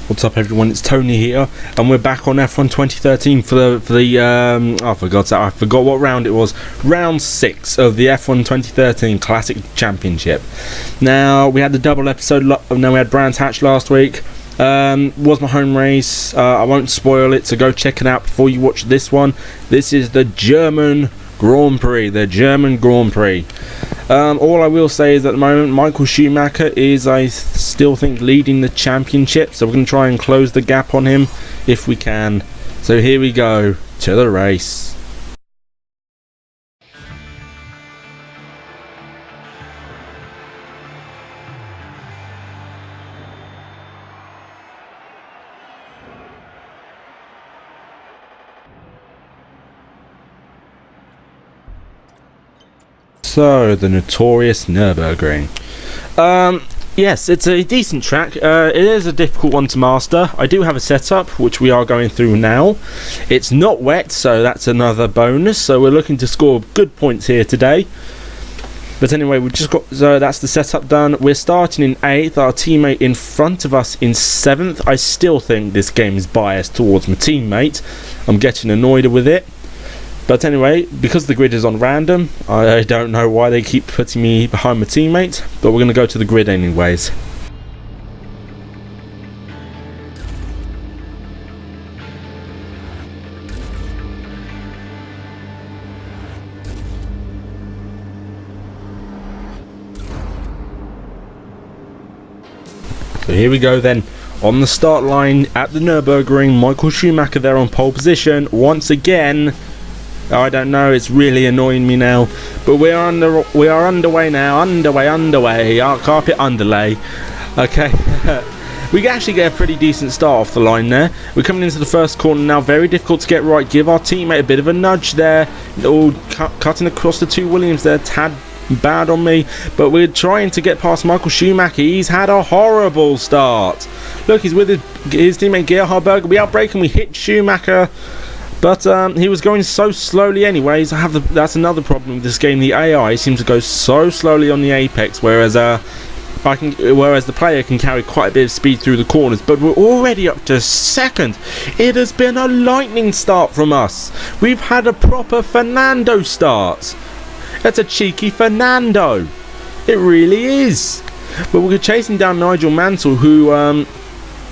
What's up, everyone? It's Tony here, and we're back on F1 2013 for the I forgot what round it was. Round 6 of the F1 2013 Classic Championship. Now we had the double episode. Now we had Brands Hatch last week. Was my home race. I won't spoil it, so go check it out before you watch this one. This is the German Grand Prix. All I will say is at the moment Michael Schumacher is, I still think, leading the championship, so we're going to try and close the gap on him if we can. So here we go to the race. So, the notorious Nürburgring. Yes, it's a decent track. It is a difficult one to master. I do have a setup, which we are going through now. It's not wet, so that's another bonus. So we're looking to score good points here today. But anyway, we've just got, so that's the setup done. We're starting in 8th, our teammate in front of us in 7th. I still think this game is biased towards my teammate. I'm getting annoyed with it. But anyway, because the grid is on random, I don't know why they keep putting me behind my teammate, but we're going to go to the grid anyways. So here we go then. On the start line at the Nürburgring, Michael Schumacher there on pole position once again. I don't know, it's really annoying me now, but we are underway now. Underway. Our carpet underlay. Okay. We actually get a pretty decent start off the line there. We're coming into the first corner now. Very difficult to get right. Give our teammate a bit of a nudge there. All cutting across the two Williams there. Tad bad on me, but we're trying to get past Michael Schumacher. He's had a horrible start. Look, he's with his teammate Gerhard Berger. We outbrake and we hit Schumacher. But he was going so slowly anyways. That's another problem with this game. The AI seems to go so slowly on the apex, whereas the player can carry quite a bit of speed through the corners. But we're already up to 2nd. It has been a lightning start from us. We've had a proper Fernando start. That's a cheeky Fernando. It really is. But we're chasing down Nigel Mansell, who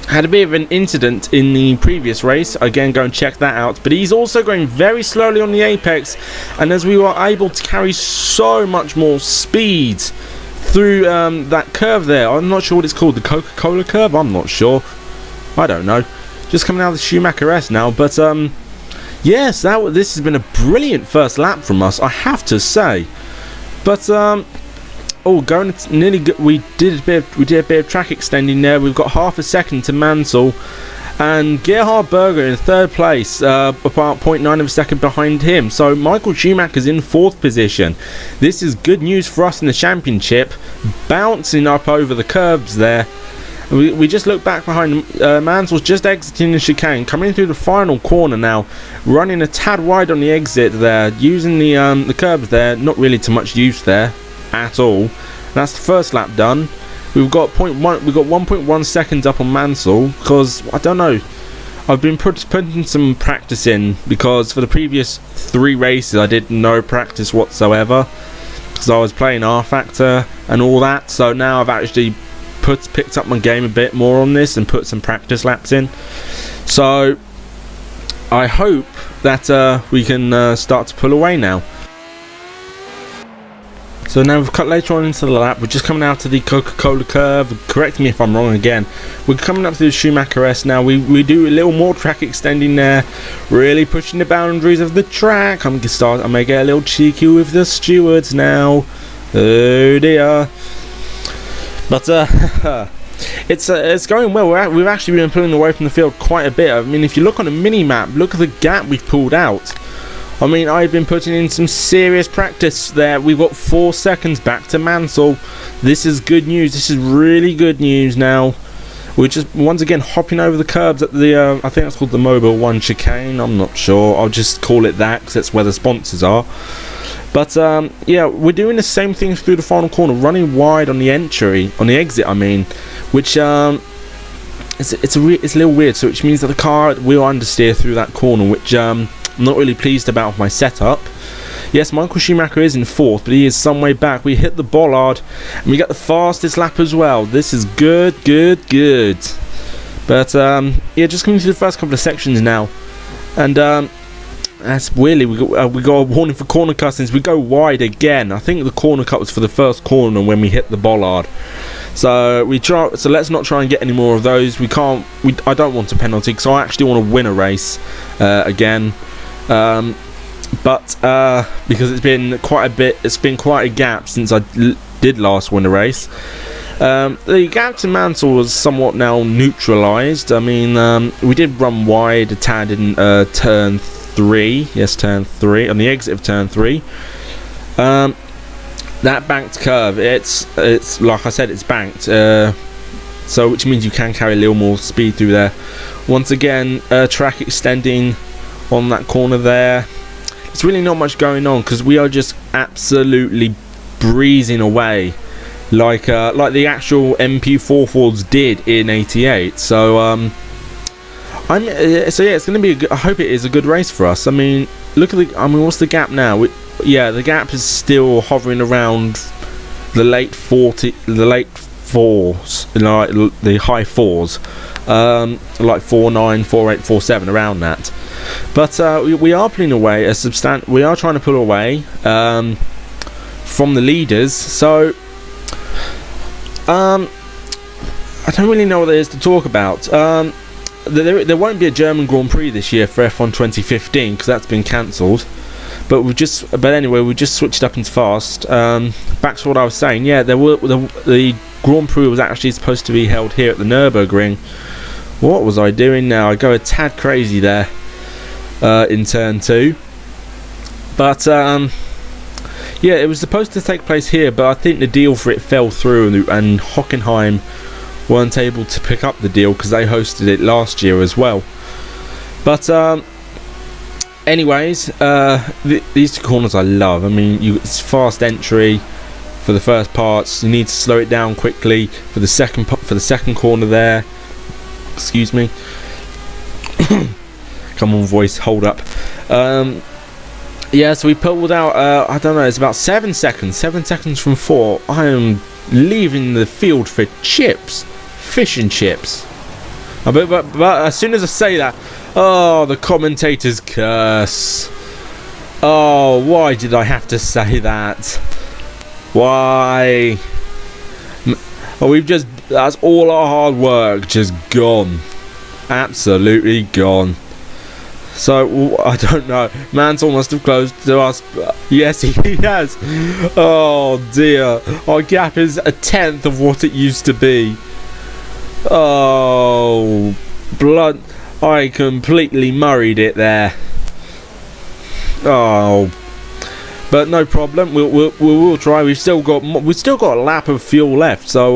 had a bit of an incident in the previous race. Again, go and check that out. But he's also going very slowly on the apex, and as we were able to carry so much more speed through that curve there, I'm not sure what it's called, the Coca-Cola curve, I'm not sure, I don't know, just coming out of the Schumacher S now. But yes, this has been a brilliant first lap from us, I have to say. But going nearly good. We did a bit of track extending there. We've got half a second to Mansell, and Gerhard Berger in 3rd place, about 0.9 of a second behind him. So Michael Schumacher's in 4th position. This is good news for us in the championship, bouncing up over the curbs there. We just look back behind. Mansell's just exiting the chicane, coming through the final corner now, running a tad wide on the exit there, using the curbs there. Not really too much use there at all. That's the first lap done. We've got 1.1 seconds up on Mansell, because I don't know, I've been putting some practice in, because for the previous 3 races I did no practice whatsoever, because I was playing R Factor and all that. So now I've actually picked up my game a bit more on this and put some practice laps in. So I hope that we can start to pull away now. So now we've cut later on into the lap. We're just coming out of the Coca-Cola curve. Correct me if I'm wrong again. We're coming up to the Schumacher S now. We do a little more track extending there, really pushing the boundaries of the track. I may get a little cheeky with the stewards now. Oh dear. But it's going well. We've actually been pulling away from the field quite a bit. I mean, if you look on the mini map, look at the gap we've pulled out. I mean, I've been putting in some serious practice there. We've got 4 seconds back to Mansell. This is good news. This is really good news now. We're just once again hopping over the curbs at the, I think it's called the Mobile 1 chicane. I'm not sure. I'll just call it that because that's where the sponsors are. But yeah, we're doing the same thing through the final corner, running wide on the exit, which it's a little weird. So which means that the car will understeer through that corner, which I'm not really pleased about with my setup. Yes, Michael Schumacher is in 4th, but he is some way back. We hit the bollard, and we get the fastest lap as well. This is good. But yeah, just coming through the first couple of sections now, and that's weirdly we got a warning for corner cut since we go wide again. I think the corner cut was for the first corner when we hit the bollard. So let's not try and get any more of those. I don't want a penalty because I actually want to win a race again. But because it's been quite a gap since I did last win a race. The gap to Mansell was somewhat now neutralised. I mean, we did run wide a tad in turn 3. Yes, turn 3 on the exit of turn 3. That banked curve, it's like I said, it's banked. So which means you can carry a little more speed through there. Once again, track extending on that corner there. It's really not much going on because we are just absolutely breezing away, like the actual MP4 Fords did in '88. So yeah, it's going to be. I hope it is a good race for us. I mean, look at what's the gap now? The gap is still hovering around the late 4s, like the high 4s, like 4.9, 4.8, 4.7, around that. But we are pulling away we are trying to pull away from the leaders. So I don't really know what there is to talk about. There won't be a German Grand Prix this year for F1 2015 because that's been cancelled. But anyway, we just switched up into fast. Back to what I was saying. Yeah, the Grand Prix was actually supposed to be held here at the Nürburgring. What was I doing now? I go a tad crazy there in turn 2. But yeah, it was supposed to take place here, but I think the deal for it fell through, and Hockenheim weren't able to pick up the deal because they hosted it last year as well. But anyways, these two corners I love. I mean, it's fast entry for the first parts. You need to slow it down quickly for the second corner there. Excuse me. Come on, voice, hold up. Yeah, so we pulled out. I don't know. It's about 7 seconds. 7 seconds from 4. I am leaving the field for chips, fish and chips. But as soon as I say that, oh, the commentators curse. Oh, why did I have to say that? Why? Oh, that's all our hard work just gone. Absolutely gone. So, I don't know. Mansell must have closed to us. Yes, he has. Oh, dear. Our gap is a tenth of what it used to be. Oh, blood. I completely murrayed it there. Oh, but no problem. We'll try. We've still got a lap of fuel left. So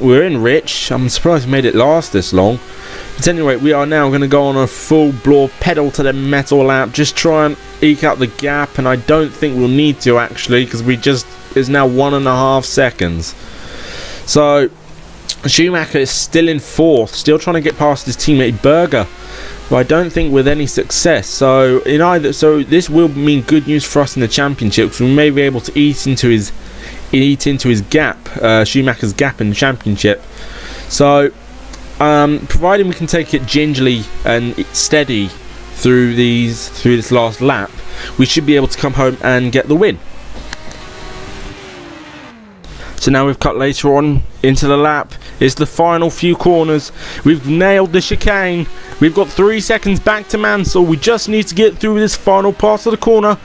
we're in rich. I'm surprised we made it last this long. But anyway, we are now going to go on a full blow pedal to the metal lap. Just try and eke out the gap, and I don't think we'll need to actually because it's now 1.5 seconds. So Schumacher is still in 4th, still trying to get past his teammate Berger, but I don't think with any success. So this will mean good news for us in the championship because we may be able to eat into his gap, Schumacher's gap in the championship. So providing we can take it gingerly and steady through this last lap, we should be able to come home and get the win. So now we've cut later on into the lap. It's the final few corners. We've nailed the chicane. We've got 3 seconds back to Mansell. We just need to get through this final part of the corner,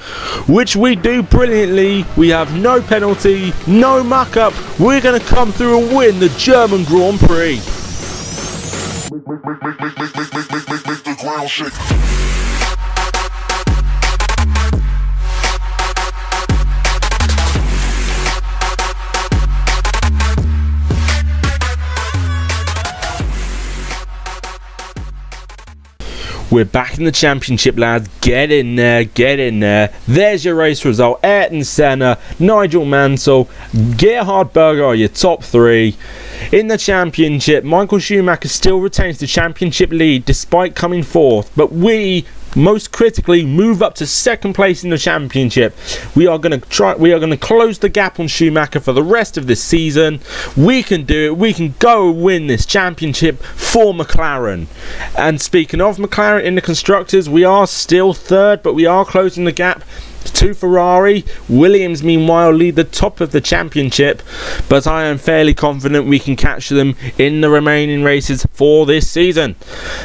which we do brilliantly. We have no penalty, no muck up. We're going to come through and win the German Grand Prix. Make the ground shake. We're back in the championship, lads. Get in there, get in there. There's your race result. Ayrton Senna, Nigel Mansell, Gerhard Berger are your top 3. In the championship, Michael Schumacher still retains the championship lead despite coming 4th, but we most critically move up to 2nd place in the championship. We are going to close the gap on Schumacher for the rest of this season. We can do it. We can go win this championship for McLaren. And speaking of McLaren in the constructors, we are still 3rd, but we are closing the gap to Ferrari. Williams meanwhile lead the top of the championship, but I am fairly confident we can catch them in the remaining races for this season.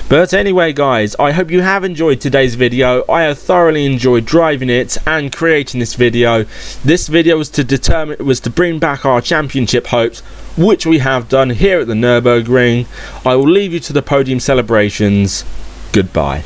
But anyway guys, I hope you have enjoyed today's video. I have thoroughly enjoyed driving it and creating this video. This video was to bring back our championship hopes, which we have done here at the Nürburgring. I will leave you to the podium celebrations. Goodbye.